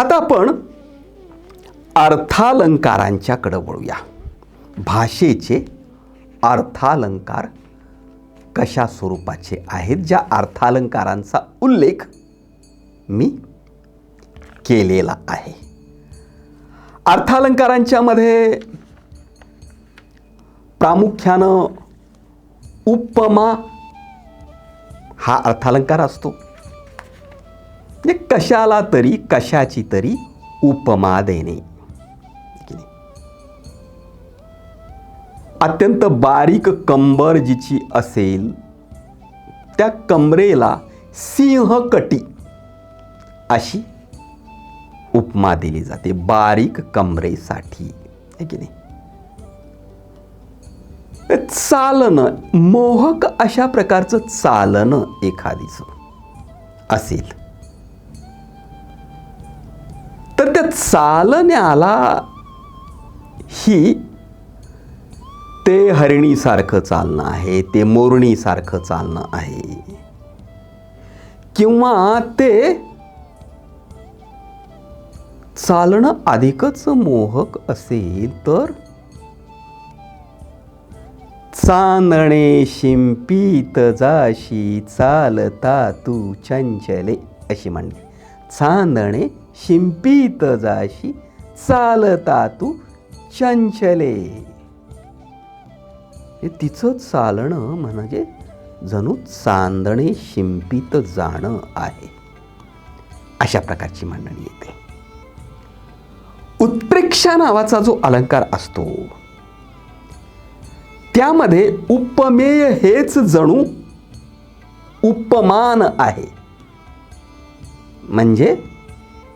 आता आपण अर्थालंकारांच्याकडे वळूया. भाषेचे अर्थालंकार कशा स्वरूपाचे आहेत, ज्या अर्थालंकारांचा उल्लेख मी केलेला आहे. अर्थालंकारांच्या मध्ये प्रामुख्यानं उपमा हा अर्थालंकार असतो. म्हणजे कशाला तरी कशाची तरी उपमा देणे. अत्यंत बारीक कंबर जिची असेल त्या कमरेला सिंहकटी अशी उपमा दिली जाते बारीक कमरेसाठी, आहे की नाही. चालणं, मोहक अशा प्रकारचं चालणं एखादीचं असेल तर त्या चालण्याला ही ते हरिणीसारखं चालणं आहे, ते मोरणीसारखं चालणं आहे, किंवा ते चालणं अधिकच मोहक असेल तर चांदणे शिंपीत जाशी चालता तू चंचले अशी म्हणली. चांदणे शिंपीत जाशी चालता तू चंचले. हे तिचं चालणं म्हणजे जणू चांदणे शिंपीत जाणं आहे, अशा प्रकारची मांडणी येते. उत्प्रेक्षा नावाचा जो अलंकार असतो त्यामध्ये उपमेय हेच जणू उपमान आहे. म्हणजे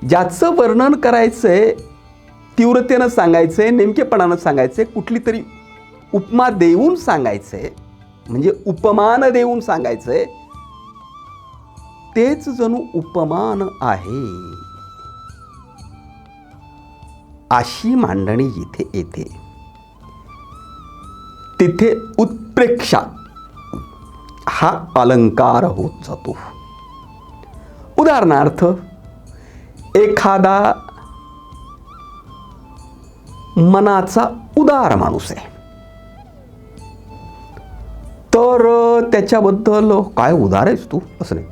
ज्याचं वर्णन करायचंय, तीव्रतेनं सांगायचंय, नेमकेपणानं सांगायचंय, कुठली तरी उपमा देऊन सांगायचंय, म्हणजे उपमान देऊन सांगायचंय, तेच जणू उपमान आहे, अशी मांडणी जिथे येते तिथे उत्प्रेक्षा हा अलंकार होत जातो. उदाहरणार्थ, एखादा मनाचा उदार माणूस आहे तर त्याच्याबद्दल काय उदार आहेस तू असं नाही,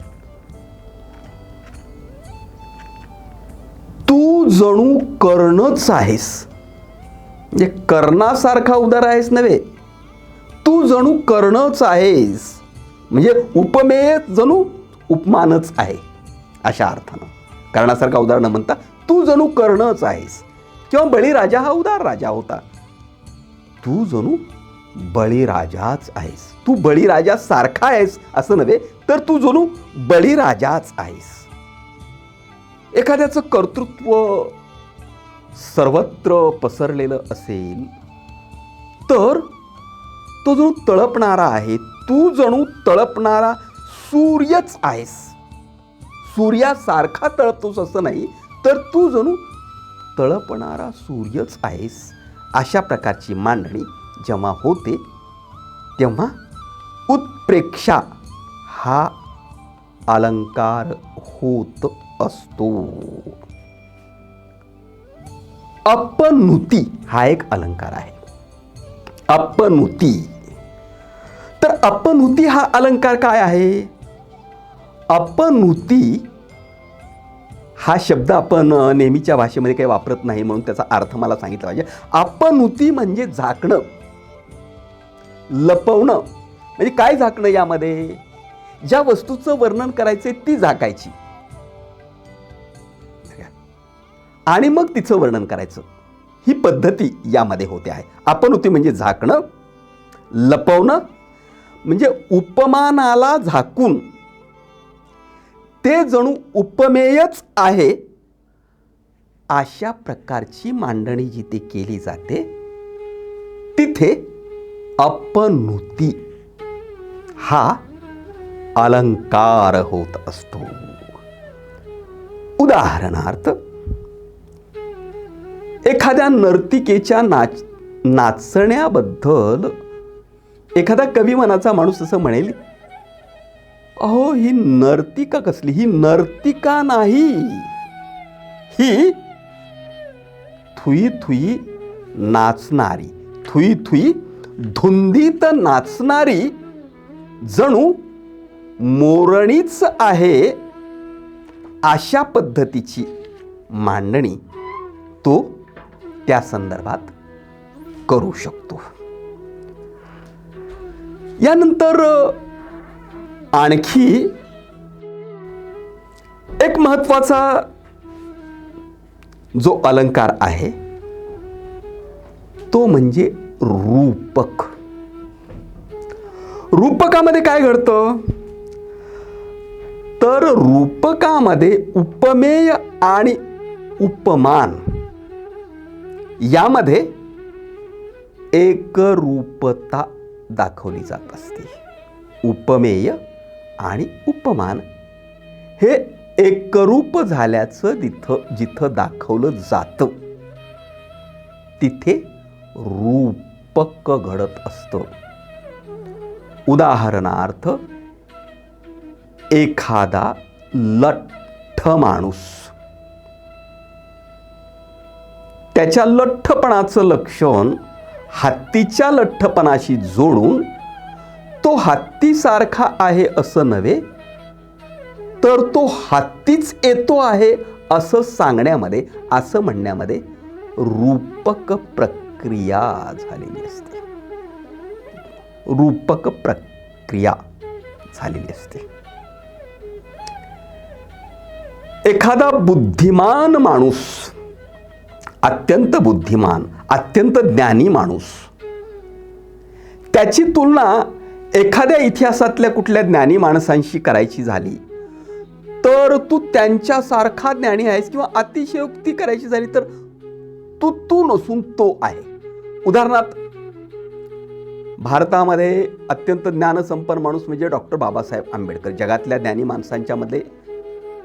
तू जणू कर्णच आहेस. म्हणजे कर्णासारखा उदार आहेस नव्हे, तू जणू कर्णच आहेस. म्हणजे उपमेय जणू उपमानच आहे अशा अर्थानं. कर्णासारखा उदार न म्हणता तू जणू कर्णच आहेस. किंवा बळीराजा हा उदार राजा होता, तू जणू बळीराजाच आहेस. तू बळीराजा सारखा आहेस असं नव्हे, तर तू जणू बळीराजाच आहेस. एखाद्याचं कर्तृत्व सर्वत्र पसरलेलं असेल तर तो जणू तळपणारा आहे. तू जणू तळपणारा सूर्यच आहेस. सूर्यासारखा तळपतोस असं नाही, तर तू जणू तळपणारा सूर्यच आहेस. अशा प्रकारची मांडणी जेव्हा होते तेव्हा उत्प्रेक्षा हा अलंकार होत असतो. अपनुती हा एक अलंकार आहे. अपनुती. तर अपनुती हा अलंकार काय आहे? अपनुती हा शब्द आपण नेहमीच्या भाषेमध्ये काही वापरत नाही, म्हणून त्याचा अर्थ मला सांगितला पाहिजे. अपनुती म्हणजे झाकणं, लपवणं. म्हणजे काय झाकणं? यामध्ये ज्या वस्तूचं वर्णन करायचंय ती झाकायची आणि मग तिचं वर्णन करायचं, ही पद्धती यामध्ये होते आहे. अपनुती म्हणजे झाकणं, लपवणं. म्हणजे उपमानाला झाकून ते जणू उपमेयच आहे अशा प्रकारची मांडणी जिथे केली जाते तिथे अपनुती हा अलंकार होत असतो. उदाहरणार्थ, एखाद्या नर्तिकेच्या नाचण्याबद्दल एखादा कवी मनाचा माणूस असं म्हणेल, अहो ही नर्तिका कसली, ही नर्तिका नाही, ही थुई थुई नाचणारी, थुई थुई धुंदीत नाचणारी जणू मोरणीच आहे, अशा पद्धतीची मांडणी तो त्या संदर्भात करू शकतो. यानंतर आणखी एक महत्वाचा जो अलंकार आहे तो म्हणजे रूपक. रूपकामध्ये काय घडतं तर रूपकामध्ये उपमेय आणि उपमान यामध्ये एकरूपता दाखवली जात असते. उपमेय आणि उपमान हे एकरूप झाल्याचं जिथं दाखवलं जातं तिथे रूपक घडत असतं. उदाहरणार्थ एखादा लठ्ठ माणूस, त्याच्या लठ्ठपणाचं लक्षण हत्तीच्या लठ्ठपणाशी जोडून तो हत्तीसारखा आहे असं नव्हे, तर तो हत्तीच येतो आहे असं सांगण्यामध्ये, असं म्हणण्यामध्ये रूपक प्रक्रिया झालेली असते. रूपक प्रक्रिया झालेली असते. एखादा बुद्धिमान माणूस, अत्यंत बुद्धिमान, अत्यंत ज्ञानी माणूस, त्याची तुलना एखाद्या इतिहासातल्या कुठल्या ज्ञानी माणसांशी करायची झाली तर तू त्यांच्यासारखा ज्ञानी आहेस, किंवा अतिशयोक्ती करायची झाली तर तू नसून तो आहे. उदाहरणार्थ भारतामध्ये अत्यंत ज्ञानसंपन्न माणूस म्हणजे डॉक्टर बाबासाहेब आंबेडकर. जगातल्या ज्ञानी माणसांच्या मध्ये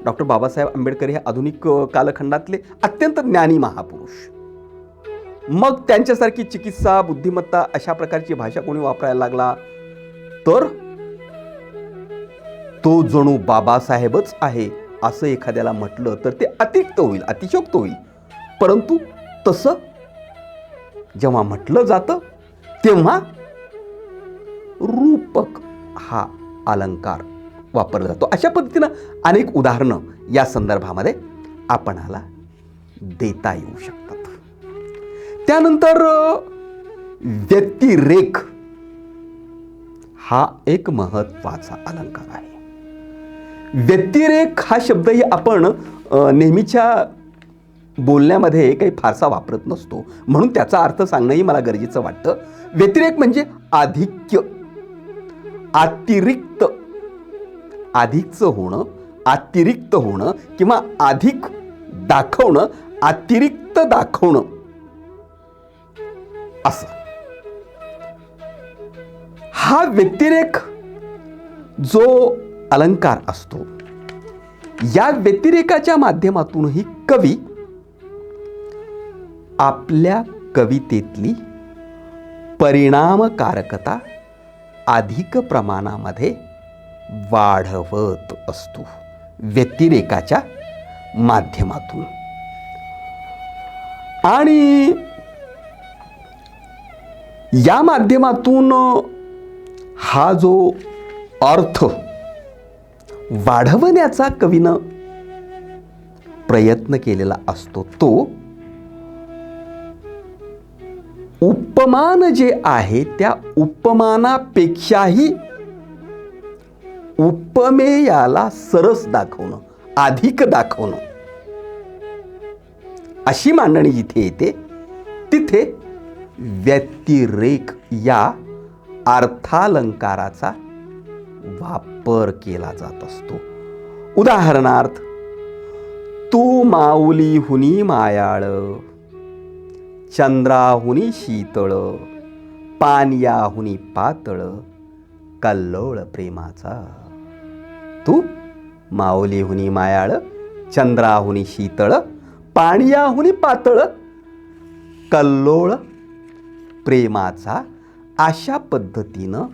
डॉक्टर बाबासाहेब आंबेडकर हे आधुनिक कालखंडातले अत्यंत ज्ञानी महापुरुष. मग त्यांच्यासारखी चिकित्सा, बुद्धिमत्ता अशा प्रकारची भाषा कोणी वापरायला लागला तर तो जणू बाबासाहेबच आहे असं एखाद्याला म्हटलं तर ते अतिक्त होईल, अतिशयोक्त होईल. परंतु तसं जेव्हा म्हटलं जातं तेव्हा रूपक हा अलंकार वापरला जातो. अशा पद्धतीनं अनेक उदाहरणं या संदर्भामध्ये आपणाला देता येऊ शकतात. त्यानंतर व्यतिरेक हा एक महत्वाचा अलंकार आहे. व्यतिरेक हा शब्दही आपण नेहमीच्या बोलण्यामध्ये काही फारसा वापरत नसतो, म्हणून त्याचा अर्थ सांगणंही मला गरजेचं वाटतं. व्यतिरेक म्हणजे आधिक्य, अतिरिक्त, अधिकचं होणं, अतिरिक्त होणं किंवा अधिक दाखवणं, अतिरिक्त दाखवणं असं. हा व्यतिरेक जो अलंकार असतो, या व्यतिरेकाच्या माध्यमातूनही कवी आपल्या कवितेतली परिणामकारकता अधिक प्रमाणामध्ये वाढवत असतो व्यतिरेकाच्या माध्यमातून. आणि या माध्यमातून हा जो अर्थ वाढवण्याचा कवीनं प्रयत्न केलेला असतो तो उपमान जे आहे त्या उपमानापेक्षाही उपमेयाला सरस दाखवणं, अधिक दाखवणं, अशी मांडणी जिथे येते तिथे व्यतिरेक या अर्थालंकाराचा वापर केला जात असतो. उदाहरणार्थ तू माऊलीहुनी मायाळ, चंद्राहुनी शीतळ, पाण्याहुनी पातळ, कल्लोळ प्रेमाचा. तू माऊलीहुनी मायाळ, चंद्राहुनी शीतळ, पाण्याहुनी पातळ, कल्लोळ प्रेमाचा. अशा पद्धतीनं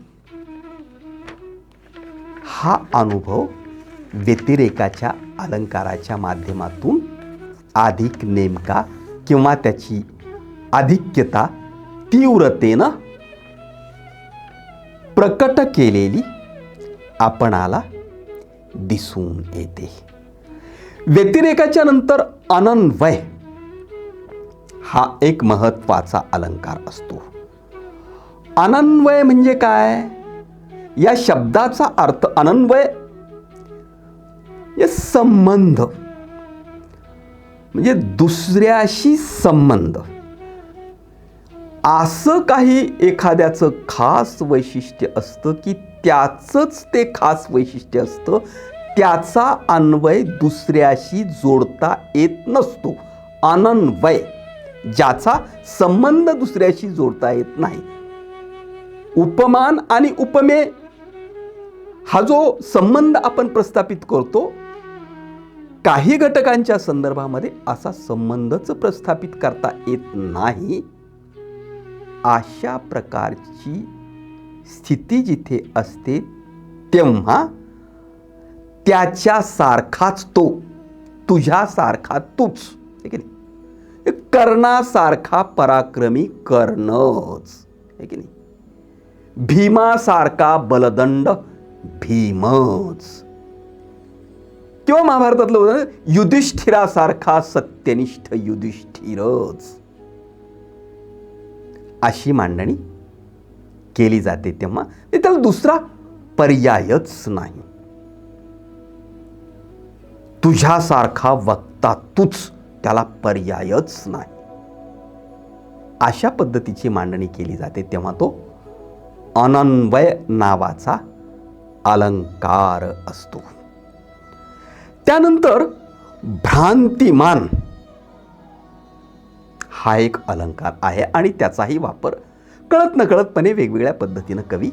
हा अनुभव व्यतिरेकाच्या अलंकाराच्या माध्यमातून अधिक नेमका किंवा त्याची आधिक्यता तीव्रतेनं प्रकट केलेली आपणाला दिसून येते. व्यतिरेकाच्या नंतर अनन्वय हा एक महत्वाचा अलंकार असतो. अनन्वय म्हणजे काय? या शब्दाचा अर्थ अनन्वय संबंध म्हणजे दुसऱ्याशी संबंध. असं काही एखाद्याचं खास वैशिष्ट्य असतं की त्याचंच ते खास वैशिष्ट्य असतं, त्याचा अन्वय दुसऱ्याशी जोडता येत नसतो. अनन्वय ज्याचा संबंध दुसऱ्याशी जोडता येत नाही. उपमान आणि उपमेय हा जो संबंध आपण प्रस्थापित करतो, काही घटकांच्या संदर्भामध्ये असा संबंधच प्रस्थापित करता येत नाही. अशा प्रकारची स्थिती जिथे असते तेव्हा त्याच्यासारखाच तो, तुझ्यासारखा तूच, आहे की नाही? कर्णासारखा पराक्रमी कर्णच, आहे की नाही? भीमासारखा बलदंड भीमच, किंवा महाभारतातलं उदाहरण युधिष्ठिरासारखा सत्यनिष्ठ युधिष्ठिरच. अशी मांडणी केली जाते तेव्हा त्याला दुसरा पर्यायच नाही. तुझ्यासारखा वक्ता तूच, त्याला पर्यायच नाही. अशा पद्धतीची मांडणी केली जाते तेव्हा तो अनन्वय नावाचा अलंकार असतो. त्यानंतर भ्रांतिमान हा एक अलंकार आहे आणि त्याचाही वापर कळत नकळतपणे वेगवेगळ्या पद्धतीनं कवी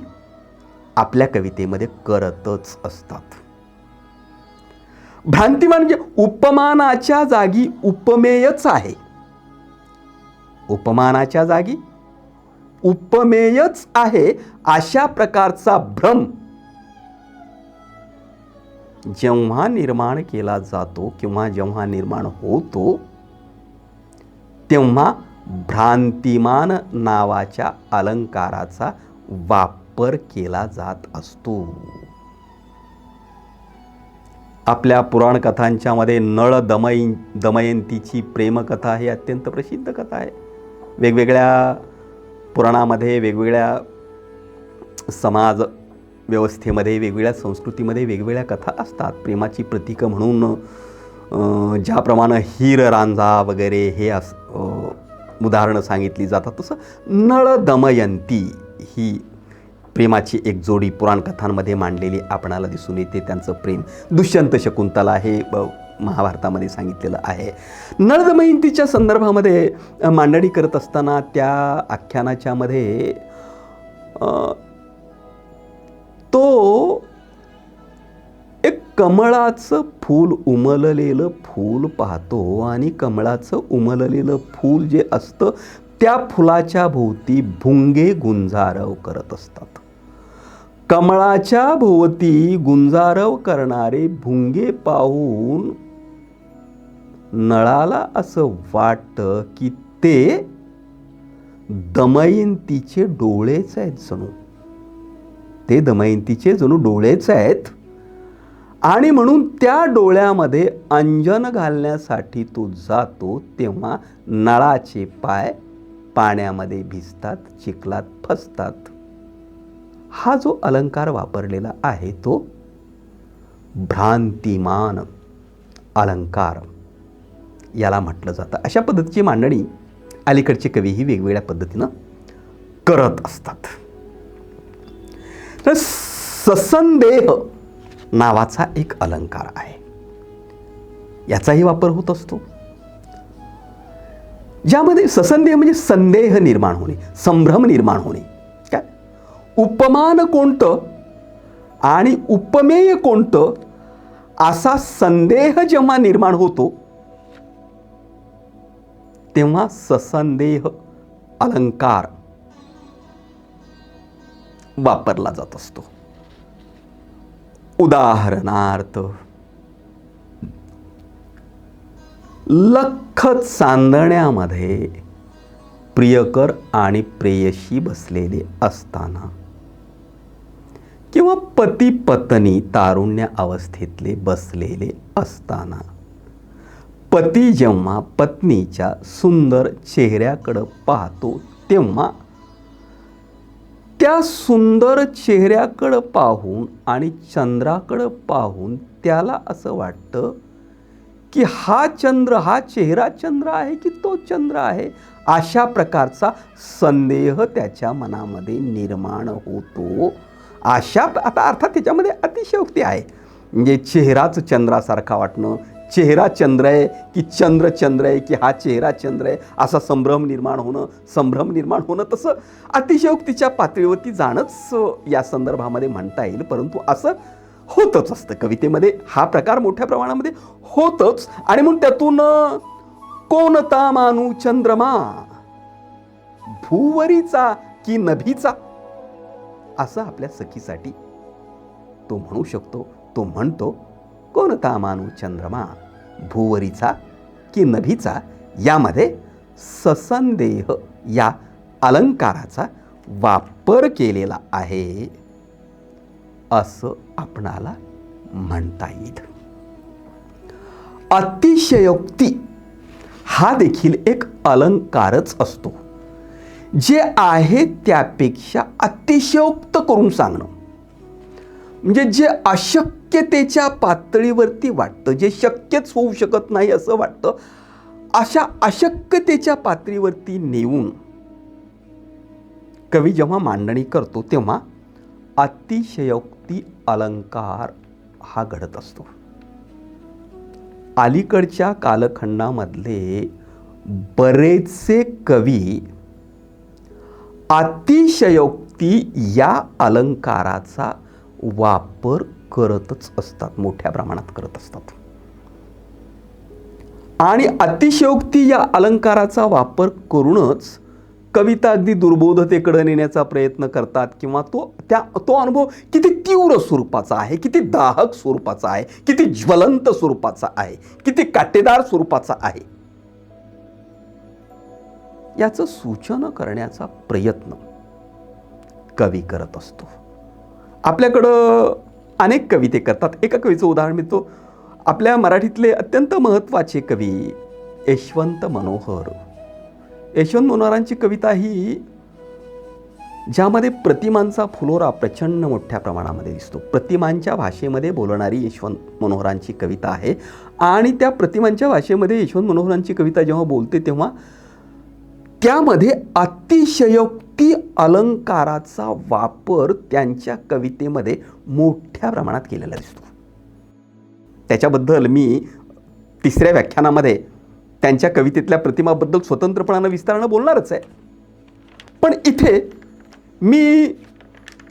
आपल्या कवितेमध्ये करतच असतात. भ्रांतिमान म्हणजे उपमानाच्या जागी उपमेयच आहे. उपमानाच्या जागी उपमेयच आहे अशा प्रकारचा भ्रम जेव्हा निर्माण केला जातो किंवा जेव्हा निर्माण होतो तेव्हा भ्रांतिमान नावाच्या अलंकाराचा वापर केला जात असतो. आपल्या पुराण कथांच्या मध्ये नळ दमयंतीची प्रेमकथा ही अत्यंत प्रसिद्ध कथा आहे. वेगवेगळ्या पुराणामध्ये, वेगवेगळ्या समाज व्यवस्थेमध्ये, वेगवेगळ्या संस्कृतीमध्ये वेगवेगळ्या कथा असतात. प्रेमाची प्रतीकं म्हणून ज्याप्रमाणे हीर रांझा वगैरे हे उदाहरणं सांगितली जातात, तसं नळ दमयंती ही प्रेमाची एक जोडी पुराण कथांमध्ये मांडलेली आपणाला दिसून येते. त्यांचं प्रेम दुष्यंत शकुंतला हे महाभारतामध्ये सांगितलेलं आहे. नळ दमयंतीच्या संदर्भामध्ये मांडणी करत असताना त्या आख्यानाच्या मध्ये तो एक कमळाचं फूल, उमललेलं फूल पाहतो आणि कमळाचं उमललेलं फूल जे असतं त्या फुलाच्या भोवती भुंगे गुंजारव करत असतात. कमळाच्या भोवती गुंजारव करणारे भुंगे पाहून नळाला असं वाटतं की ते दमयंतीचे डोळेच आहेत जणू. ते दमयंतीचे जणू डोळेच आहेत आणि म्हणून त्या डोळ्यामध्ये अंजन घालण्यासाठी तो जातो तेव्हा नळाचे पाय पाण्यामध्ये भिजतात, चिखलात फसतात. हा जो अलंकार वापरलेला आहे तो भ्रांतिमान अलंकार याला म्हटलं जातं. अशा पद्धतीची मांडणी अलीकडचे कवीही वेगवेगळ्या पद्धतीनं करत असतात. तर ससंदेह नावाचा एक अलंकार आहे, याचाही वापर होत असतो. ज्यामध्ये ससंदेह म्हणजे संदेह निर्माण होणे, संभ्रम निर्माण होणे. काय उपमान कोणतं आणि उपमेय कोणतं असा संदेह जेव्हा निर्माण होतो तेव्हा ससंदेह अलंकार वापरला जात असतो. उदाहरणार्थ लख चांदण्यामध्ये प्रियकर आणि प्रेयशी बसलेले असताना किंवा पती पत्नी तारुण्य अवस्थेतले बसलेले असताना पती जेव्हा पत्नीच्या सुंदर चेहऱ्याकडं पाहतो तेव्हा त्या सुंदर चेहऱ्याकडं पाहून आणि चंद्राकडं पाहून त्याला असं वाटतं की हा चंद्र, हा चेहरा चंद्र आहे की तो चंद्र आहे. अशा प्रकारचा संदेह त्याच्या मनामध्ये निर्माण होतो. आता अर्थात त्याच्यामध्ये अतिशयोक्ती आहे. म्हणजे चेहराच चंद्रासारखा वाटणं, चेहरा चंद्र आहे की चंद्र चंद्र आहे की हा चेहरा चंद्र आहे असा संभ्रम निर्माण होणं तसं अतिशयोक्तीच्या पातळीवरती जाणंच या संदर्भामध्ये म्हणता येईल. परंतु असं होतच असतं कवितेमध्ये, हा प्रकार मोठ्या प्रमाणामध्ये होतच. आणि म्हणून त्यातून कोणता मानू चंद्रमा, भूवरीचा की नभीचा, असं आपल्या सखीसाठी तो म्हणू शकतो. तो म्हणतो कोणता मानू चंद्रमा, भूवरीचा की नभीचा. यामध्ये ससंदेह या अलंकाराचा वापर केलेला आहे असं आपणाला म्हणता येईल. अतिशयोक्ती हा देखील एक अलंकारच असतो. जे आहे त्यापेक्षा अतिशयोक्त करून सांगणं, म्हणजे जे अशक्यतेच्या पातळीवरती वाटतं, जे शक्यच होऊ शकत नाही असं वाटतं, अशा अशक्यतेच्या पातळीवरती नेऊन कवी जेव्हा मांडणी करतो तेव्हा अतिशयोक्ती अलंकार हा घडत असतो. अलीकडच्या कालखंडामधले बरेचसे कवी अतिशयोक्ती या अलंकाराचा वापर करतच असतात, मोठ्या प्रमाणात करत असतात. आणि अतिशयोक्ती या अलंकाराचा वापर करूनच कविता अगदी दुर्बोधतेकडे नेण्याचा प्रयत्न करतात किंवा तो अनुभव किती तीव्र स्वरूपाचा आहे, किती दाहक स्वरूपाचा आहे, किती ज्वलंत स्वरूपाचा आहे, किती काटेदार स्वरूपाचा आहे, याचं सूचन करण्याचा प्रयत्न कवी करत असतो. आपल्याकडं अनेक कवी ते करतात. एका कवीचं उदाहरण मी तो आपल्या मराठीतले अत्यंत महत्त्वाचे कवी यशवंत मनोहर. यशवंत मनोहरांची कविता ही ज्यामध्ये प्रतिमांचा फुलोरा प्रचंड मोठ्या प्रमाणामध्ये दिसतो. प्रतिमांच्या भाषेमध्ये बोलणारी यशवंत मनोहरांची कविता आहे. आणि त्या प्रतिमांच्या भाषेमध्ये यशवंत मनोहरांची कविता जेव्हा बोलते तेव्हा त्यामध्ये अतिशयोक्ती अलंकाराचा वापर त्यांच्या कवितेमध्ये मोठ्या प्रमाणात केलेला दिसतो. त्याच्याबद्दल मी 3ऱ्या व्याख्यानामध्ये त्यांच्या कवितेतल्या प्रतिमाबद्दल स्वतंत्रपणानं विस्तारानं बोलणारच आहे. पण इथे मी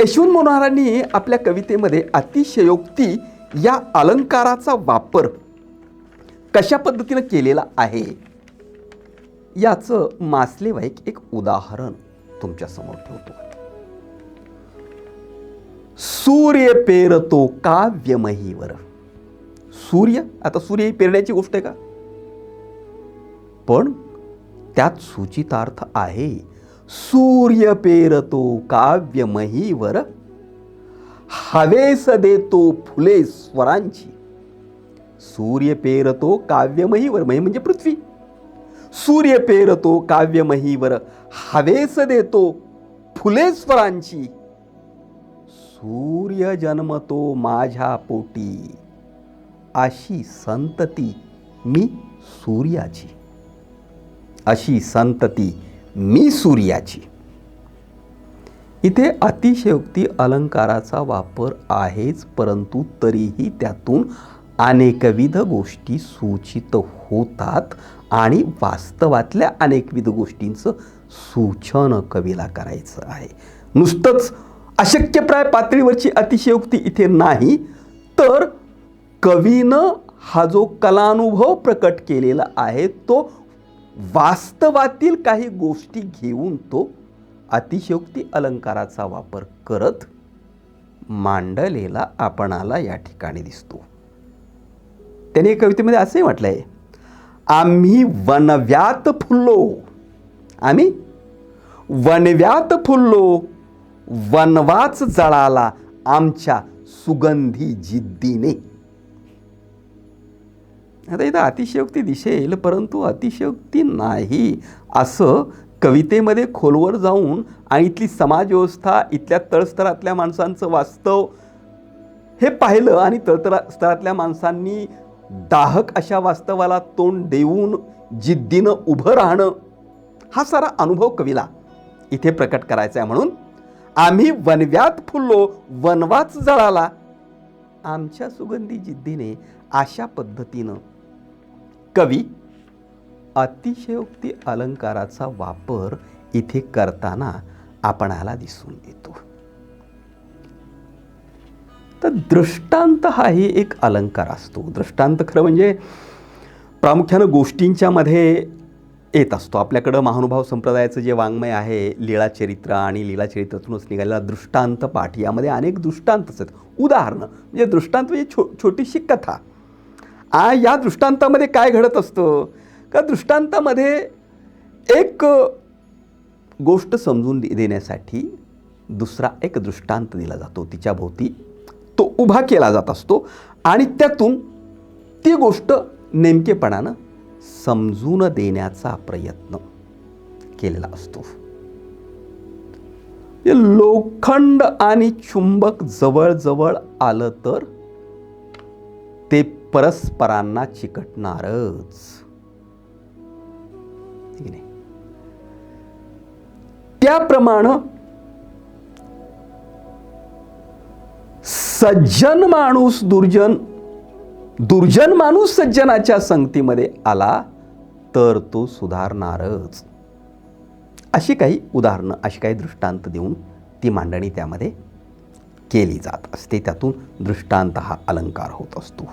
यशवंत मनोहरांनी आपल्या कवितेमध्ये अतिशयोक्ती या अलंकाराचा वापर कशा पद्धतीनं केलेला आहे याचं मासलेवाईक एक उदाहरण तुमच्यासमोर ठेवतो. सूर्य पेरतो काव्यमहीवर. सूर्य, आता सूर्य ही पेरण्याची गोष्ट आहे का? पण त्यात सूचितार्थ आहे. सूर्य पेरतो काव्यमहीवर, हवेस देतो फुले स्वरांची. सूर्य पेरतो काव्यमहीवर, मही म्हणजे पृथ्वी. सूर्य पेरतो काव्यमहीवर, हवेस देतो फुले स्वरांची. सूर्य जन्मतो माझ्या पोटी, अशी संतती मी सूर्याची. अशी संतती मी सूर्याची. इथे अतिशयोक्ती अलंकाराचा वापर आहेच, परंतु तरीही त्यातून अनेकविध गोष्टी सूचित होतात आणि वास्तवातल्या अनेकविध गोष्टींचं सूचन कवीला करायचं आहे. नुसतंच अशक्यप्राय पातळीवरची अतिशयोक्ती इथे नाही, तर कवीनं हा जो कलानुभव प्रकट केलेला आहे तो वास्तवातील काही गोष्टी घेऊन तो अतिशयोक्ती अलंकाराचा वापर करत मांडलेला आपणाला या ठिकाणी दिसतो. त्याने कवितेमध्ये असंही म्हटलं आहे, आम्ही वनव्यात फुललो, आम्ही वनव्यात फुललो, वनवाच जळाला आमच्या सुगंधी जिद्दीने. आता इथं अतिशयोक्ती दिसेल, परंतु अतिशयोक्ती नाही असं कवितेमध्ये खोलवर जाऊन आणि इथली समाजव्यवस्था, इथल्या तळस्तरातल्या माणसांचं वास्तव हे पाहिलं आणि तळस्तरातल्या माणसांनी दाहक अशा वास्तवाला तोंड देऊन जिद्दीनं उभं राहणं, हा सारा अनुभव कवीला इथे प्रकट करायचा आहे. म्हणून आम्ही वनव्यात फुललो, वनवाच जळाला आमच्या सुगंधी जिद्दीने, अशा पद्धतीनं कवी अतिशयोक्ती अलंकाराचा वापर इथे करताना आपणाला दिसून येतो. तर दृष्टांत हाही एक अलंकार असतो. दृष्टांत खरं म्हणजे प्रामुख्यानं गोष्टींच्या मध्ये येत असतो. आपल्याकडं महानुभाव संप्रदायाचं जे वाङ्मय आहे, लीळाचरित्र आणि लीळाचरित्रातूनच निघालेला दृष्टांत पाठ, यामध्ये अनेक दृष्टांतच आहेत. उदाहरणं म्हणजे दृष्टांत म्हणजे छोटीशी कथा. या दृष्टांतामध्ये काय घडत असतं का, दृष्टांतामध्ये एक गोष्ट समजून देण्यासाठी दुसरा एक दृष्टांत दिला जातो, तिच्या भोवती तो उभा केला जात असतो आणि त्यातून ती गोष्ट नेमकेपणानं समजून देण्याचा प्रयत्न केलेला असतो. लोखंड आणि चुंबक जवळ आलं तर ते परस्परांना चिकटणारच. त्याप्रमाणे सज्जन माणूस दुर्जन माणूस सज्जनाच्या संगतीमध्ये आला तर तो सुधारणारच. अशी काही उदाहरणं, अशी काही दृष्टांत देऊन ती मांडणी त्यामध्ये केली जात असते. त्यातून दृष्टांत हा अलंकार होत असतो.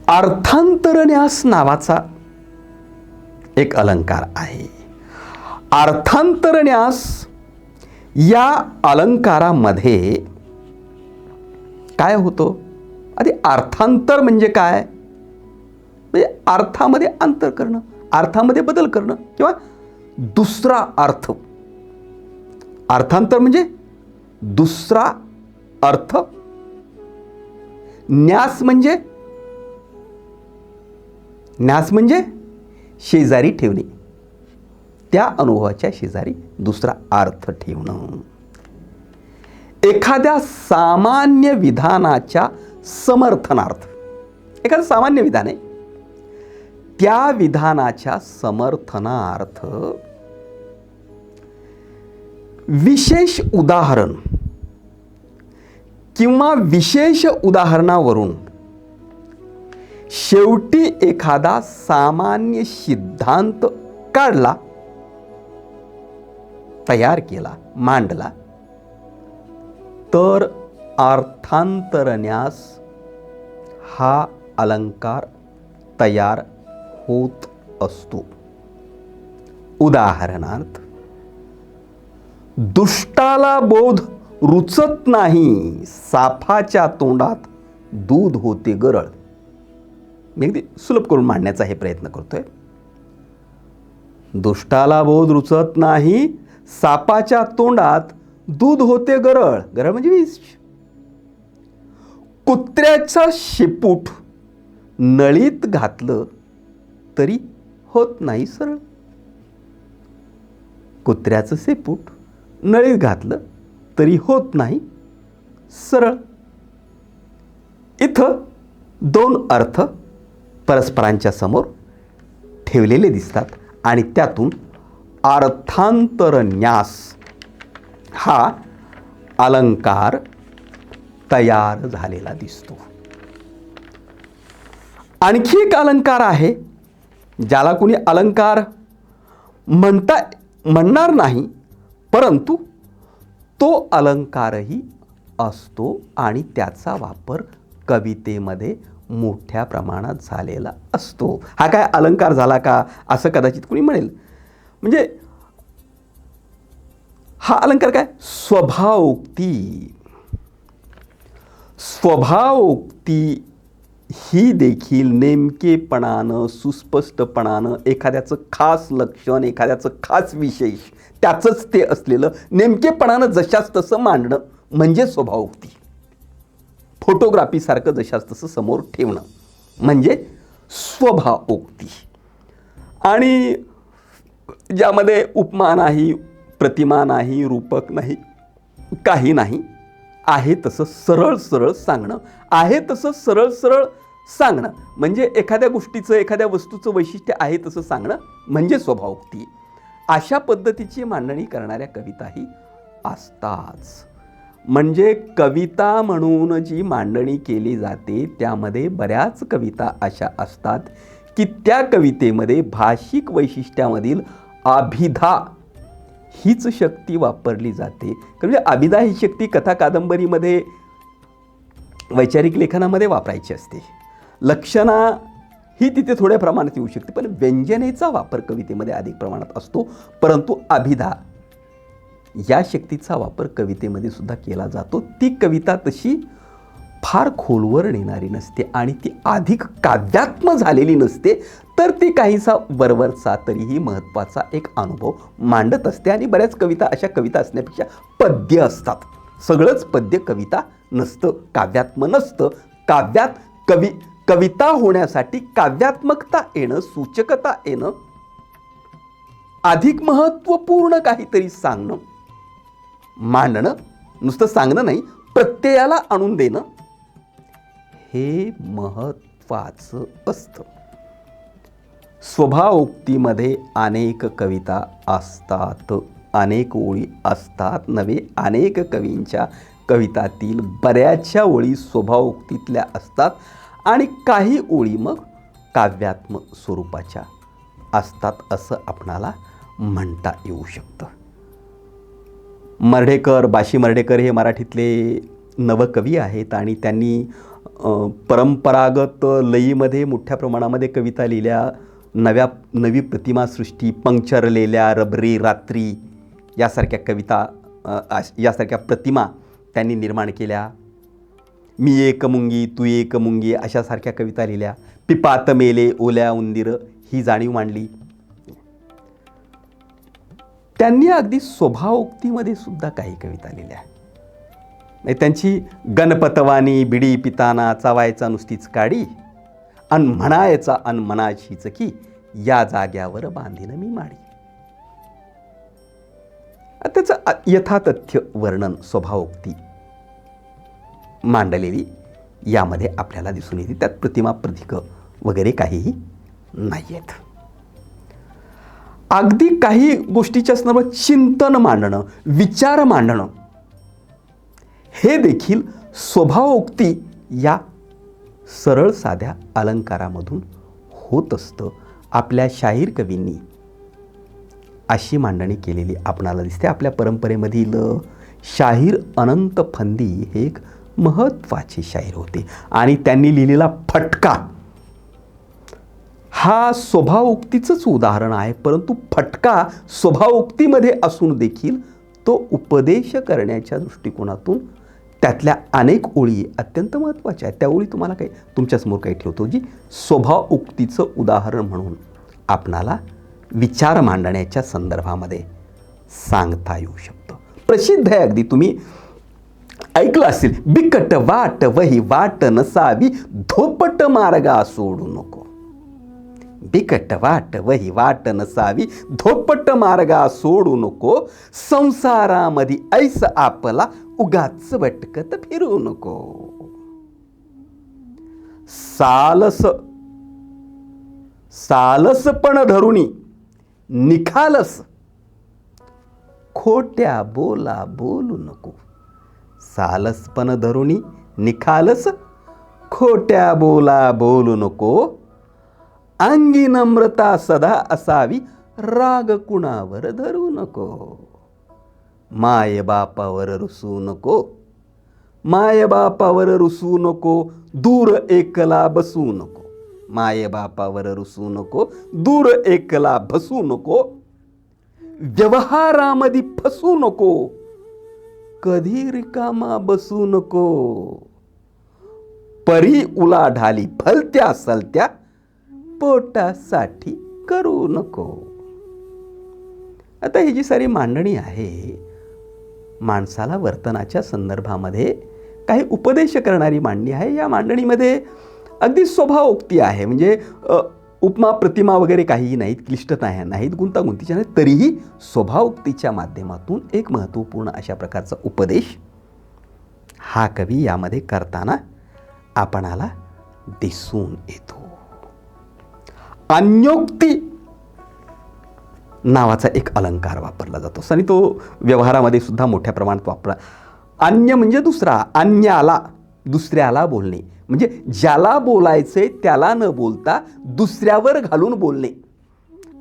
अर्थांतरन्यास नावाचा एक अलंकार आहे. अर्थांतरन्यास या अलंकारामध्ये काय होतं? आधी अर्थांतर म्हणजे काय? म्हणजे अर्थामध्ये अंतर करणं, अर्थामध्ये बदल करणं किंवा दुसरा अर्थ. अर्थांतर म्हणजे दुसरा अर्थ. न्यास म्हणजे शेजारी ठेवणे, त्या अनुभवाच्या शेजारी दुसरा अर्थ ठेवणं. एखाद्या सामान्य विधानाच्या समर्थनार्थ, एखादं सामान्य विधान आहे, त्या विधानाच्या समर्थनार्थ विशेष उदाहरण किंवा विशेष उदाहरणावरून शेवटी एखादा सामान्य सिद्धांत काढला, तयार केला, मांडला तर अर्थांतरन्यास हा अलंकार तयार होत असतो. उदाहरणार्थ, दुष्टाला बोध रुचत नाही, सापाच्या तोंडात दूध होते गरळ. मी अगदी सुलभ करून मांडण्याचा हे प्रयत्न करतोय. दुष्टाला बोध रुचत नाही, सापाच्या तोंडात दूध होते गरळ. गरळ म्हणजे विष. कुत्र्याचा शेपूट नळीत घातलं तरी होत नाही सरळ. कुत्र्याचं शेपूट नळीत घातलं तरी होत नाही सरळ. इथं दोन अर्थ परस्परांच्या समोर ठेवलेले दिसतात आणि त्यातून अर्थांतरन्यास हा अलंकार तयार झालेला दिसतो. आणखी एक अलंकार आहे ज्याला कोणी अलंकार म्हणणार नाही, परंतु तो अलंकारही असतो आणि त्याचा वापर कवितेमध्ये मोठ्या प्रमाणात झालेला असतो. हा काय अलंकार झाला का असं कदाचित कोणी म्हणेल. म्हणजे हा अलंकार काय? स्वभावोक्ती. स्वभावोक्ती ही देखील नेमकेपणानं, सुस्पष्टपणानं एखाद्याचं खास लक्षण, एखाद्याचं खास विशेष, त्याचंच ते असलेलं नेमकेपणानं जशास तसं मांडणं म्हणजे स्वभावोक्ती. फोटोग्राफीसारखं जशास तसं समोर ठेवणं म्हणजे स्वभावोक्ती. आणि ज्यामध्ये उपमा नाही, प्रतिमा नाही, रूपक नाही, काही नाही, आहे तसं सरळ सरळ सांगणं, आहे तसं सरळ सरळ सांगणं म्हणजे एखाद्या गोष्टीचं, एखाद्या वस्तूचं वैशिष्ट्य आहे तसं सांगणं म्हणजे स्वभावोक्ती. अशा पद्धतीची मांडणी करणाऱ्या कविताही असताच. म्हणजे कविता म्हणून जी मांडणी केली जाते त्यामध्ये बऱ्याच कविता अशा असतात की त्या कवितेमध्ये भाषिक वैशिष्ट्यामधील अभिधा हीच शक्ती वापरली जाते. म्हणजे अभिधा ही शक्ती कथा कादंबरीमध्ये, वैचारिक लेखनामध्ये वापरायची असते. लक्षणा ही तिथे थोड्या प्रमाणात येऊ शकते, पण व्यंजनेचा वापर कवितेमध्ये अधिक प्रमाणात असतो. परंतु अभिधा या शक्तीचा वापर कवितेमध्ये सुद्धा केला जातो. ती कविता तशी फार खोलवर नेणारी नसते आणि ती अधिक काव्यात्म झालेली नसते, तर ती काहीसा वरवरचा तरीही महत्त्वाचा एक अनुभव मांडत असते. आणि बऱ्याच कविता अशा कविता असण्यापेक्षा पद्य असतात. सगळंच पद्य कविता नसतं, काव्यात्म नसतं. काव्यात कविता होण्यासाठी काव्यात्मकता येणं, सूचकता येणं, अधिक महत्त्वपूर्ण काहीतरी सांगणं, मांडणं, नुसतं सांगणं नाही, प्रत्ययाला आणून देणं हे महत्त्वाचं असतं. स्वभावोक्तीमध्ये अनेक कविता असतात, अनेक ओळी असतात नव्हे, अनेक कवींच्या कवितातील बऱ्याचशा ओळी स्वभावोक्तीतल्या असतात आणि काही ओळी मग काव्यात्मक स्वरूपाच्या असतात असं आपणाला म्हणता येऊ शकतं. मर्ढेकर, बाशी मर्ढेकर हे मराठीतले नवकवी आहेत आणि त्यांनी परंपरागत लयीमध्ये मोठ्या प्रमाणामध्ये कविता लिहिल्या. नवी प्रतिमासृष्टी, पंक्चरलेल्या रबरी रात्री यासारख्या कविता, यासारख्या प्रतिमा त्यांनी निर्माण केल्या. मी एक मुंगी तू एक मुंगी अशासारख्या कविता लिहिल्या. पिपात मेले ओल्या उंदीर ही जाणीव मांडली. त्यांनी अगदी स्वभावोक्तीमध्ये सुद्धा काही कविता लिहिल्या. त्यांची गणपतवानी बिडी पिताना चावायचा नुसतीच काडी, अन म्हणायचा अन मनाशीच की या जाग्यावर बांधीन मी माडी. त्याचं यथातथ्य वर्णन स्वभावोक्ती मांडलेली यामध्ये आपल्याला दिसून येते. त्यात प्रतिमा, प्रतीक वगैरे काहीही नाही आहेत. अगदी काही गोष्टीच्या संदर्भात चिंतन मांडणं, विचार मांडणं हे देखील स्वभावोक्ती या सरळ साध्या अलंकारामधून होत असतं. आपल्या शाहीर कवींनी अशी मांडणी केलेली आपणाला दिसते. आपल्या परंपरेमधील शाहीर अनंत फंदी हे एक महत्त्वाचे शाहीर होते आणि त्यांनी लिहिलेला फटका हा स्वभावोक्तीचंच उदाहरण आहे. परंतु फटका स्वभावोक्तीमध्ये असून देखील तो उपदेश करण्याच्या दृष्टिकोनातून त्यातल्या अनेक ओळी अत्यंत महत्त्वाच्या आहेत. त्या ओळी तुम्हाला काही तुमच्यासमोर काही ठेवतो जी स्वभावोक्तीचं उदाहरण म्हणून आपणाला विचार मांडण्याच्या संदर्भामध्ये सांगता येऊ शकतं. प्रसिद्ध आहे अगदी, तुम्ही ऐकलं असेल. बिकट वाट वही वाट नसावी, धोपट मार्गा सोडू नको. बिकट वाट वही वाट नसावी, धोपट मार्गा सोडू नको. संसारामध्ये ऐस आपला उगाच भटकत फिरू नको. सालसपण धरुनी निखालस, खोट्या बोला बोलू नको. सालसपण धरुनी निखालस, खोट्या बोला बोलू नको. अंगी नम्रता सदा असावी, राग कुणावर धरू नको. माय बापावर रुसू नको, माय बापावर रुसू नको. दूर एकला बसू नको. माय बापावर रुसू नको, दूर एकला बसू नको. व्यवहारामध्ये फसू नको, कधी रिकामा बसू नको. परी उलाढाली भलत्या सलत्या पोटासाठी करू नको. आता ही जी सारी मांडणी आहे, माणसाला वर्तनाच्या संदर्भामध्ये काही उपदेश करणारी मांडणी आहे. या मांडणीमध्ये अगदी स्वभावोक्ती आहे, म्हणजे उपमा प्रतिमा वगैरे काहीही नाहीत, क्लिष्टता नाहीत, गुंतागुंतीच्या नाहीत, तरीही स्वभावोक्तीच्या माध्यमातून एक महत्त्वपूर्ण अशा प्रकारचा उपदेश हा कवी यामध्ये करताना आपणाला दिसून येतो. अन्योक्ती नावाचा एक अलंकार वापरला जातो आणि तो व्यवहारामध्ये सुद्धा मोठ्या प्रमाणात वापरला. अन्य म्हणजे दुसरा, अन्याला दुसऱ्याला बोलणे, म्हणजे ज्याला बोलायचंय त्याला न बोलता दुसऱ्यावर घालून बोलणे,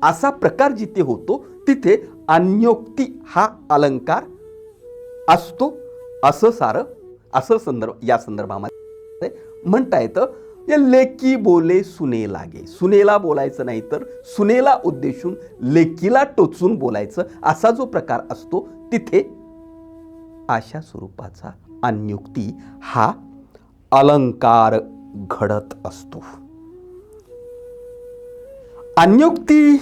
असा प्रकार जिथे होतो तिथे अन्योक्ती हा अलंकार असतो. असं संदर्भ या संदर्भामध्ये म्हणता येतं. लेकी बोले सुने लागे, सुनेला बोलायचं नाही तर सुनेला उद्देशून लेकीला टोचून बोलायचं, असा जो प्रकार असतो तिथे अशा स्वरूपाचा अन्योक्ती हा अलंकार घडत असतो. अन्योक्ती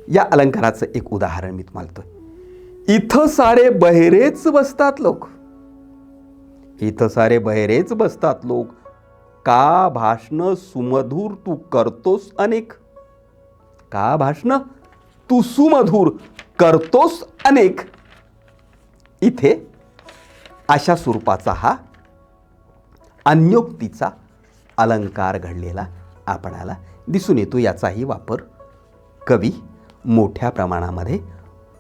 या अलंकाराचं एक उदाहरण मी तुम्हाला देतोय. इथं सारे बहिरेच बसतात लोक, इथं सारे बहिरेच बसतात लोक, का भाषण सुमधुर तू करतोस अनेक, का भाषण तू सुमधुर करतोस अनेक. इथे अशा स्वरूपाचा हा अन्योक्तीचा अलंकार घडलेला आपणाला दिसून येतो. याचाही वापर कवी मोठ्या प्रमाणामध्ये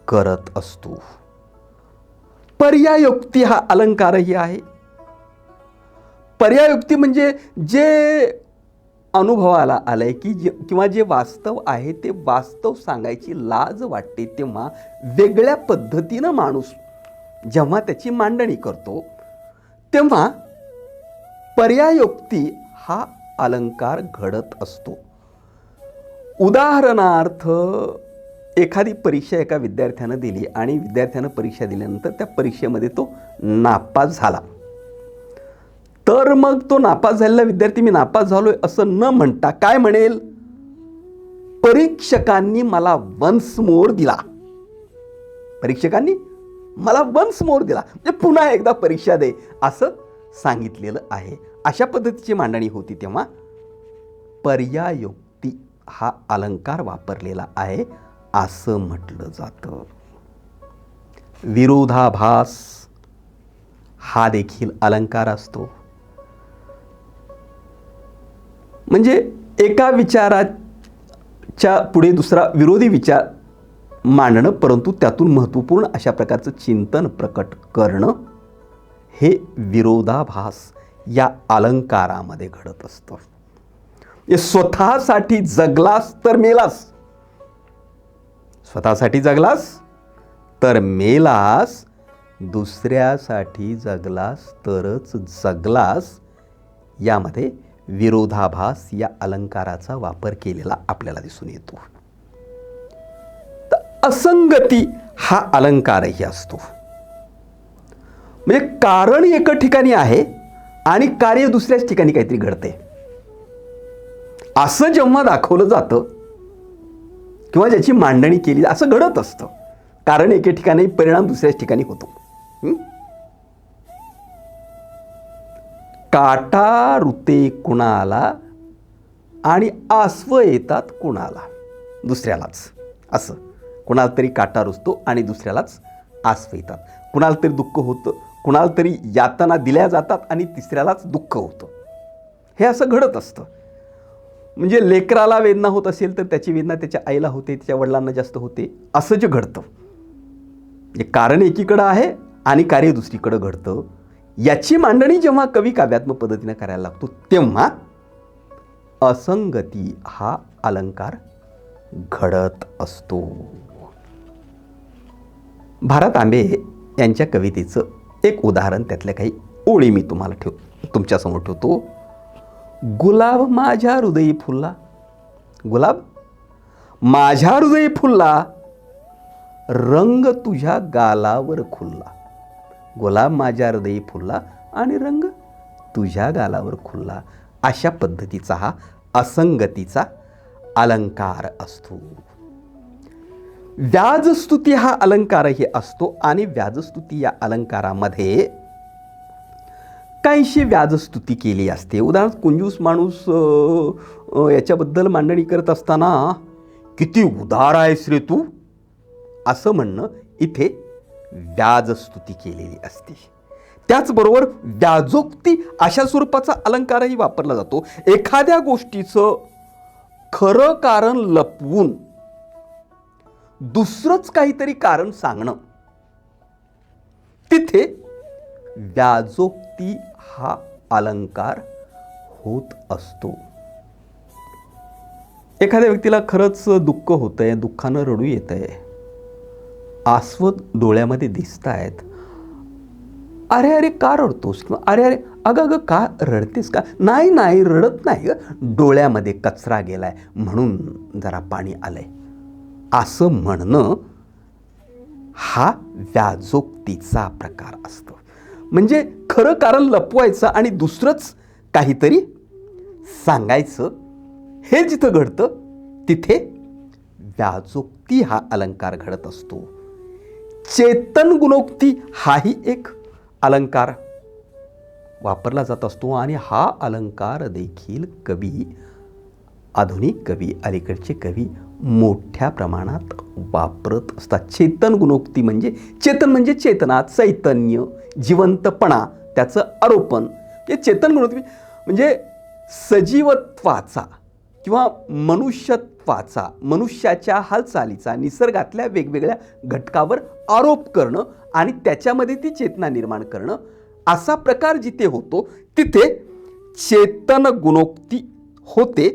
करत असतो. पर्यायोक्ती हा अलंकारही आहे. पर्यायोक्ती म्हणजे जे अनुभवाला आलंय की किंवा जे वास्तव आहे ते वास्तव सांगायची लाज वाटते, तेव्हा वेगळ्या पद्धतीनं माणूस जेव्हा त्याची मांडणी करतो तेव्हा पर्यायोक्ती हा अलंकार घडत असतो. उदाहरणार्थ, एखादी परीक्षा एका विद्यार्थ्यानं दिली आणि विद्यार्थ्यानं परीक्षा दिल्यानंतर त्या परीक्षेमध्ये तो नापास झाला, तर मग तो नापास झालेला विद्यार्थी मी नापास झालोय असं न म्हणता काय म्हणेल, परीक्षकांनी मला वन्स मोर दिला, परीक्षकांनी मला वन्स मोर दिला, म्हणजे पुन्हा एकदा परीक्षा दे असं सांगितलेलं आहे. अशा पद्धतीची मांडणी होती तेव्हा पर्यायोक्ती हा अलंकार वापरलेला आहे असं म्हटलं जातं. विरोधाभास हा देखील अलंकार असतो. म्हणजे एका विचाराच्या पुढे दुसरा विरोधी विचार मांडणं, परंतु त्यातून महत्त्वपूर्ण अशा प्रकारचं चिंतन प्रकट करणं, हे विरोधाभास या अलंकारामध्ये घडत असतं. स्वतःसाठी जगलास तर मेलास, स्वतःसाठी जगलास तर मेलास, दुसऱ्यासाठी जगलास तरच जगलास, यामध्ये विरोधाभास या अलंकाराचा वापर केलेला आपल्याला दिसून येतो. तर असंगती हा अलंकारही असतो. म्हणजे कारण एका ठिकाणी आहे आणि कार्य दुसऱ्याच ठिकाणी काहीतरी घडते असं जेव्हा दाखवलं जातं किंवा ज्याची मांडणी केली असं घडत असतं. कारण एके ठिकाणी, परिणाम दुसऱ्याच ठिकाणी होतो. काटा रुते कुणाला आणि आसव येतात कुणाला, दुसऱ्यालाच. असं कुणाला तरी काटा रुजतो आणि दुसऱ्यालाच आसव येतात. कुणाला तरी दुःख होतं, कुणाला तरी यातना दिल्या जातात आणि तिसऱ्यालाच दुःख होतं. हे असं घडत असतं. म्हणजे लेकराला वेदना होत असेल तर त्याची वेदना त्याच्या आईला होते, त्याच्या वडिलांना जास्त होते, असं जे घडतं. म्हणजे कारण एकीकडं आहे आणि कार्य दुसरीकडं घडतं. याची मांडणी जेव्हा कवी काव्यात्मक पद्धतीने करायला लागतो तेव्हा असंगती हा अलंकार घडत असतो. भारत आंबे यांच्या कवितेचं एक उदाहरण, त्यातल्या काही ओळी मी तुम्हाला तुमच्यासमोर ठेवतो. गुलाब माझ्या हृदयी फुलला, गुलाब माझ्या हृदयी फुलला, रंग तुझ्या गालावर खुलला. गुलाब माझ्या हृदयी फुलला आणि रंग तुझ्या गालावर खुलला, अशा पद्धतीचा हा असंगतीचा अलंकार असतो. व्याजस्तुती हा अलंकारही असतो आणि व्याजस्तुती या अलंकारामध्ये काहीशी व्याजस्तुती केली असते. उदाहरणार्थ कंजूस माणूस याच्याबद्दल मांडणी करत असताना, किती उदार आहेस रे तू, असं म्हणणं इथे व्याजस्तुती केलेली असते. त्याचबरोबर व्याजोक्ती अशा स्वरूपाचा अलंकारही वापरला जातो. एखाद्या गोष्टीचं खरं कारण लपवून दुसरंच काहीतरी कारण सांगणं, तिथे व्याजोक्ती हा अलंकार होत असतो. एखाद्या व्यक्तीला खरंच दुःख होतंय, दुःखानं रडू येतंय, आसवं डोळ्यामध्ये दिसतायत. अरे अरे का रडतोस, किंवा अरे अरे अगं अगं का रडतेस का, नाही नाही रडत नाही ग, डोळ्यामध्ये कचरा गेलाय म्हणून जरा पाणी आलंय, असं म्हणणं हा व्याजोक्तीचा प्रकार असतो. म्हणजे खरं कारण लपवायचं आणि दुसरंच काहीतरी सांगायचं, हे जिथं घडतं तिथे व्याजोक्ती हा अलंकार घडत असतो. चेतन गुणोक्ती हाही एक अलंकार वापरला जात असतो आणि हा अलंकार देखील कवी, आधुनिक कवी, अलीकडचे कवी मोठ्या प्रमाणात वापरत असतात. चेतन गुणोक्ती म्हणजे चेतन म्हणजे चेतना, चैतन्य, जिवंतपणा, त्याचं आरोपण. हे चेतन गुणोक्ती म्हणजे सजीवत्वाचा किंवा मनुष्यत्वाचा, मनुष्याच्या हालचालीचा, निसर्गातल्या वेगवेगळ्या घटकावर आरोप करणं आणि त्याच्यामध्ये ती चेतना निर्माण करणं, असा प्रकार जिथे होतो तिथे चेतन गुणोक्ती होते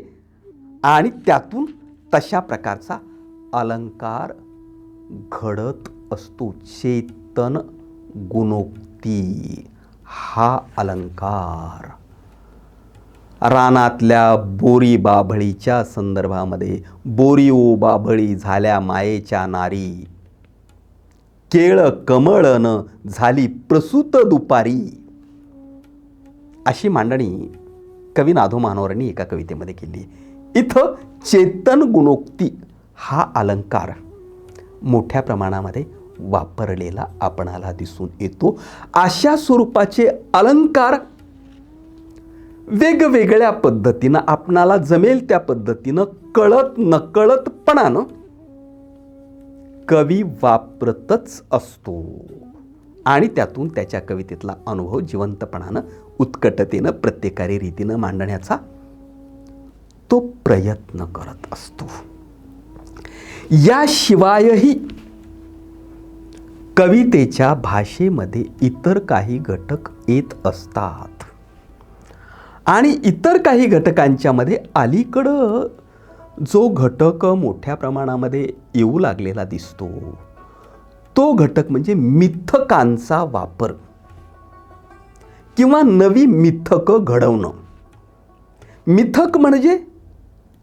आणि त्यातून तशा प्रकारचा अलंकार घडत असतो. चेतन गुणोक्ती हा अलंकार रानातल्या बोरी बाभळीच्या संदर्भामध्ये, बोरी ओ बाभळी झाल्या मायेच्या नारी, केळ कमळन झाली प्रसूत दुपारी, अशी मांडणी कवी नाधो मानोरांनी एका कवितेमध्ये केली. इथं चेतन गुणोक्ती हा अलंकार मोठ्या प्रमाणामध्ये वापरलेला आपणाला दिसून येतो. अशा स्वरूपाचे अलंकार वेगवेगळ्या पद्धतीनं, आपणाला जमेल त्या पद्धतीनं, कळत नकळतपणानं कवी वापरतच असतो आणि त्यातून त्याच्या कवितेतला अनुभव जिवंतपणानं, उत्कटतेनं, प्रत्येकारी रीतीनं मांडण्याचा तो प्रयत्न करत असतो. याशिवायही कवितेच्या भाषेमध्ये इतर काही घटक येत असतात आणि इतर काही घटकांच्या मध्ये अलीकडं जो घटक मोठ्या प्रमाणामध्ये येऊ लागलेला दिसतो, तो घटक म्हणजे मिथकांचा वापर किंवा नवी मिथकं घडवणं. मिथक म्हणजे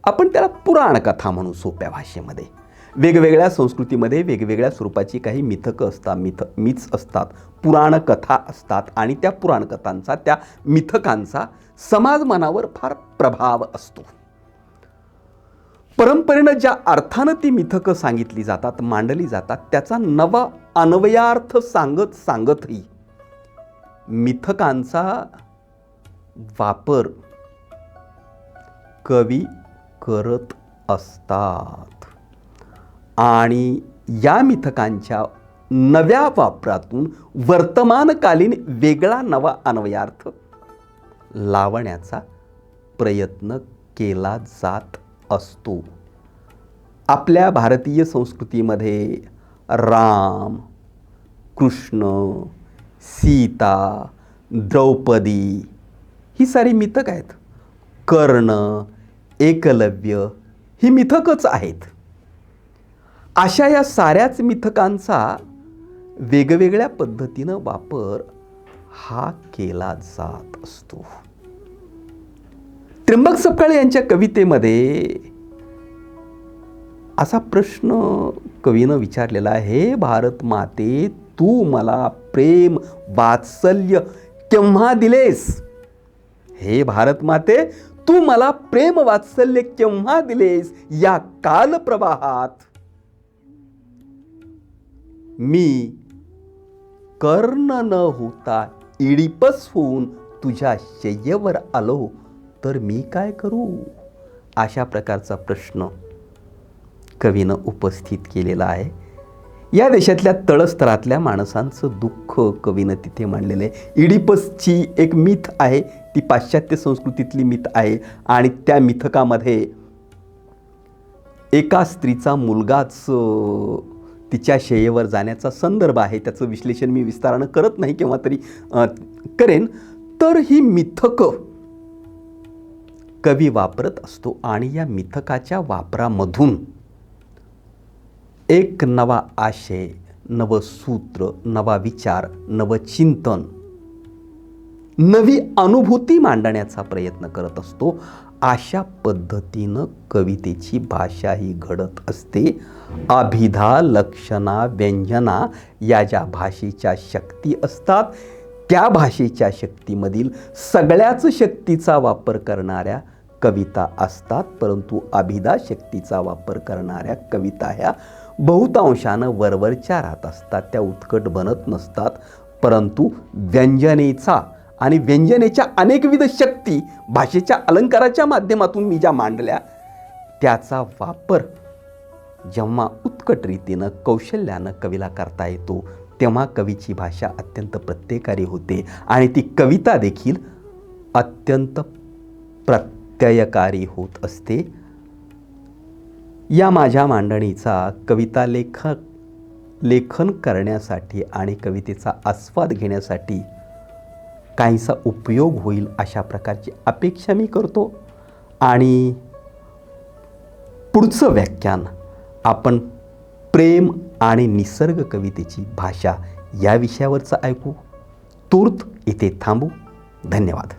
आपण त्याला पुराणकथा म्हणू सोप्या भाषेमध्ये. वेगवेगळ्या संस्कृतीमध्ये वेगवेगळ्या स्वरूपाची काही मिथकं असतात, मिथ्स असतात, पुराणकथा असतात आणि त्या पुराणकथांचा, त्या मिथकांचा समाज मनावर फार प्रभाव असतो. परंपरेनं ज्या अर्थानं ती मिथकं सांगितली जातात, मांडली जातात, त्याचा नवा अन्वयार्थ सांगत सांगतही मिथकांचा वापर कवी करत असतात आणि या मिथकांच्या नव्या वापरातून वर्तमानकालीन वेगळा नवा अन्वयार्थ लावण्याचा प्रयत्न केला जात असतो. आपल्या भारतीय संस्कृतीमध्ये राम, कृष्ण, सीता, द्रौपदी ही सारी मिथक आहेत. कर्ण, एकलव्य ही मिथकच आहेत. अशा या साऱ्याच मिथकांचा वेगवेगळ्या पद्धतीनं वापर हा केला जात असतो. त्र्यंबक सपकाळे यांच्या कवितेमध्ये असा प्रश्न कवीनं विचारलेला आहे, हे भारत माते तू मला प्रेम वात्सल्य केव्हा दिलेस? हे भारत माते, तू मला प्रेम वात्सल्य केव्हा दिलेस या काल प्रवाहात. मी कर्ण न होता इडिपस होऊन तुझ्या शय्येवर आलो तर मी काय करू. अशा प्रकारचा प्रश्न कवीनं उपस्थित केलेला आहे. या देशातल्या तळस्तरातल्या माणसांचं दुःख कवीनं तिथे मांडलेलं आहे. इडिपसची एक मिथ आहे, ती पाश्चात्य संस्कृतीतली मिथ आहे आणि त्या मिथकामध्ये एका स्त्रीचा मुलगाच तिच्या शय्येवर जाण्याचा संदर्भ आहे. त्याचं विश्लेषण मी विस्तारानं करत नाही, केव्हा तरी करेन. तर ही मिथकं कवी वापरत असतो आणि या मिथकाच्या वापरामधून एक नवा आशय, नवं सूत्र, नवा विचार, नवं चिंतन, नवी अनुभूती मांडण्याचा प्रयत्न करत असतो. अशा पद्धतीनं कवितेची भाषा ही घडत असते. अभिधा, लक्षणा, व्यंजना या ज्या भाषेच्या शक्ती असतात, त्या भाषेच्या शक्तीमधील सगळ्याच शक्तीचा वापर करणाऱ्या कविता असतात. परंतु अभिधा शक्तीचा वापर करणाऱ्या कविता ह्या बहुतांशानं वरवरच्या राहत असतात, त्या उत्कट बनत नसतात. परंतु व्यंजनेचा आणि व्यंजनेच्या अनेकविध शक्ती भाषेच्या अलंकाराच्या माध्यमातून मी ज्या मांडल्या, त्याचा वापर जेव्हा उत्कट रीतीनं कौशल्यानं कवीला करता येतो, तेव्हा कवीची भाषा अत्यंत प्रत्ययकारी होते आणि ती कविता देखील अत्यंत प्रत्ययकारी होत असते. या माझ्या मांडणीचा कविता लेखन करण्यासाठी आणि कवितेचा आस्वाद घेण्यासाठी काहीसा उपयोग होईल अशा प्रकारची अपेक्षा मी करतो. आणि पुढचं व्याख्यान आपण प्रेम आणि निसर्ग कवितेची भाषा या विषयावरचं ऐकू. तूर्त इथे थांबू. धन्यवाद.